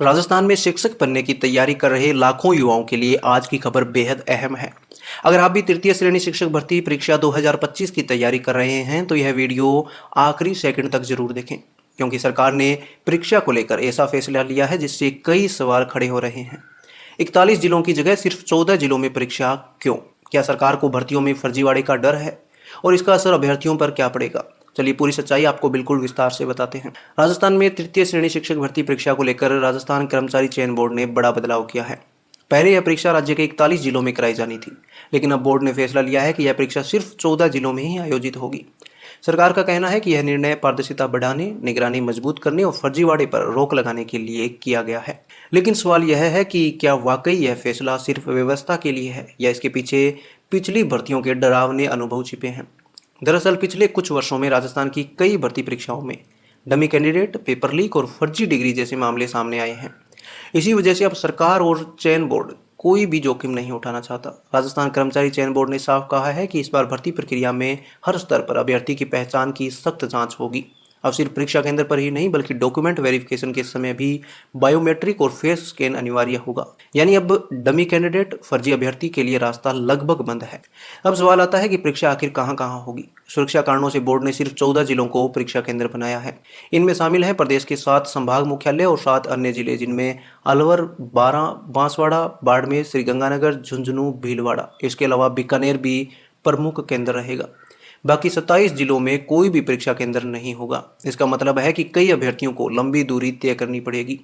राजस्थान में शिक्षक बनने की तैयारी कर रहे लाखों युवाओं के लिए आज की खबर बेहद अहम है। अगर आप भी तृतीय श्रेणी शिक्षक भर्ती परीक्षा 2025 की तैयारी कर रहे हैं तो यह वीडियो आखिरी सेकंड तक जरूर देखें, क्योंकि सरकार ने परीक्षा को लेकर ऐसा फैसला लिया है जिससे कई सवाल खड़े हो रहे हैं। 41 जिलों की जगह सिर्फ 14 जिलों में परीक्षा क्यों? क्या सरकार को भर्तियों में फर्जीवाड़े का डर है और इसका असर अभ्यर्थियों पर क्या पड़ेगा? चलिए पूरी सच्चाई आपको बिल्कुल विस्तार से बताते हैं। राजस्थान में तृतीय श्रेणी शिक्षक भर्ती परीक्षा को लेकर राजस्थान कर्मचारी चयन बोर्ड ने बड़ा बदलाव किया है। पहले यह परीक्षा राज्य के 41 जिलों में कराई जानी थी, लेकिन अब बोर्ड ने फैसला लिया है कि यह परीक्षा सिर्फ 14 जिलों में ही आयोजित होगी। सरकार का कहना है कि यह निर्णय पारदर्शिता बढ़ाने, निगरानी मजबूत करने और फर्जीवाड़े पर रोक लगाने के लिए किया गया है। लेकिन सवाल यह है कि क्या वाकई यह फैसला सिर्फ व्यवस्था के लिए है या इसके पीछे पिछली भर्तियों के डरावने अनुभव छिपे हैं। दरअसल पिछले कुछ वर्षों में राजस्थान की कई भर्ती परीक्षाओं में डमी कैंडिडेट, पेपर लीक और फर्जी डिग्री जैसे मामले सामने आए हैं। इसी वजह से अब सरकार और चयन बोर्ड कोई भी जोखिम नहीं उठाना चाहता। राजस्थान कर्मचारी चयन बोर्ड ने साफ कहा है कि इस बार भर्ती प्रक्रिया में हर स्तर पर अभ्यर्थी की पहचान की सख्त जांच होगी। अब सिर्फ परीक्षा केंद्र पर ही नहीं बल्कि डॉक्यूमेंट वेरिफिकेशन के समय भी बायोमेट्रिक और फेस स्कैन अनिवार्य होगा। यानी अब डमी कैंडिडेट, फर्जी अभ्यर्थी के लिए रास्ता लगभग बंद है। अब सवाल आता है कि परीक्षा आखिर कहां कहां होगी। सुरक्षा कारणों से बोर्ड ने सिर्फ 14 जिलों को परीक्षा केंद्र बनाया है। इनमें शामिल है प्रदेश के 7 संभाग मुख्यालय और 7 अन्य जिले, जिनमें अलवर, बारां, बांसवाड़ा, बाड़मेर, श्रीगंगानगर, झुंझुनू, भीलवाड़ा। इसके अलावा बीकानेर भी प्रमुख केंद्र रहेगा। बाकी 27 जिलों में कोई भी परीक्षा केंद्र नहीं होगा। इसका मतलब है कि कई अभ्यर्थियों को लंबी दूरी तय करनी पड़ेगी।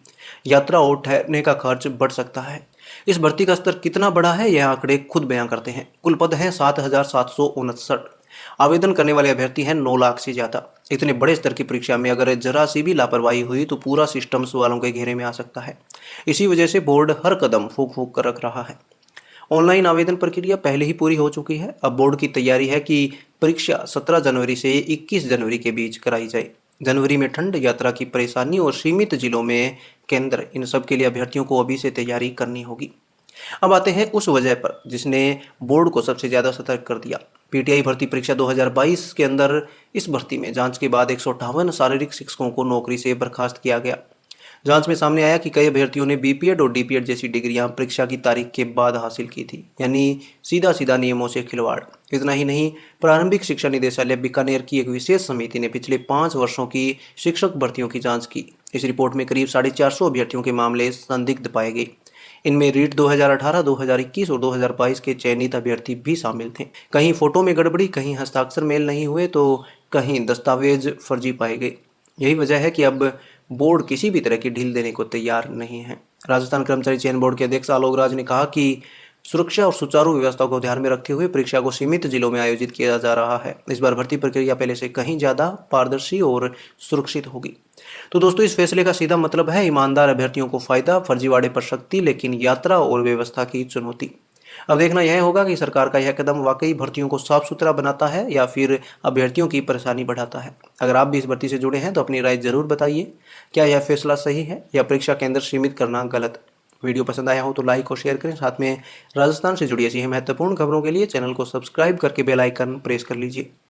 यात्रा और ठहरने का खर्च बढ़ सकता है। इस भर्ती का स्तर कितना बड़ा है यह आंकड़े खुद बयां करते हैं। कुल पद हैं 7,759। आवेदन करने वाले अभ्यर्थी हैं 9 लाख से ज्यादा। इतने बड़े स्तर की परीक्षा में अगर जरा सी भी लापरवाही हुई तो पूरा सिस्टम सवालों के घेरे में आ सकता है। इसी वजह से बोर्ड हर कदम फूंक फूंक कर रख रहा है। ऑनलाइन आवेदन प्रक्रिया पहले ही पूरी हो चुकी है। अब बोर्ड की तैयारी है कि परीक्षा 17 जनवरी से 21 जनवरी के बीच कराई जाए। जनवरी में ठंड, यात्रा की परेशानी और सीमित जिलों में केंद्र, इन सब के लिए अभ्यर्थियों को अभी से तैयारी करनी होगी। अब आते हैं उस वजह पर जिसने बोर्ड को सबसे ज्यादा सतर्क कर दिया। पीटीआई भर्ती परीक्षा 2022 के अंदर इस भर्ती में जांच के बाद 158 शारीरिक शिक्षकों को नौकरी से बर्खास्त किया गया। जांच में सामने आया कि कई अभ्यर्थियों ने बीपीएड और डीपीएड जैसी डिग्रियां परीक्षा की तारीख के बाद हासिल की थी, यानी सीधा सीधा नियमों से खिलवाड़। इतना ही नहीं, प्रारंभिक शिक्षा निदेशालय बीकानेर की एक विशेष समिति ने पिछले 5 वर्षों की शिक्षक भर्तियों की जांच की। इस रिपोर्ट में करीब 450 अभ्यर्थियों के मामले संदिग्ध पाए गए। इनमें रीट 2018, 2021 और 2022 के चयनित अभ्यर्थी भी शामिल थे। कहीं फोटो में गड़बड़ी, कहीं हस्ताक्षर मेल नहीं हुए तो कहीं दस्तावेज फर्जी पाए गए। यही वजह है कि अब बोर्ड किसी भी तरह की ढील देने को तैयार नहीं है। राजस्थान कर्मचारी चयन बोर्ड के अध्यक्ष आलोक राज ने कहा कि सुरक्षा और सुचारू व्यवस्था को ध्यान में रखते हुए परीक्षा को सीमित जिलों में आयोजित किया जा रहा है। इस बार भर्ती प्रक्रिया पहले से कहीं ज्यादा पारदर्शी और सुरक्षित होगी। तो दोस्तों, इस फैसले का सीधा मतलब है ईमानदार अभ्यर्थियों को फायदा, फर्जीवाड़े पर सख्ती, लेकिन यात्रा और व्यवस्था की चुनौती। अब देखना यह होगा कि सरकार का यह कदम वाकई भर्तियों को साफ सुथरा बनाता है या फिर अभ्यर्थियों की परेशानी बढ़ाता है। अगर आप भी इस भर्ती से जुड़े हैं तो अपनी राय जरूर बताइए। क्या यह फैसला सही है या परीक्षा केंद्र सीमित करना गलत? वीडियो पसंद आया हो तो लाइक और शेयर करें। साथ में राजस्थान से जुड़ी ऐसी महत्वपूर्ण खबरों के लिए चैनल को सब्सक्राइब करके बेल आइकन प्रेस कर लीजिए।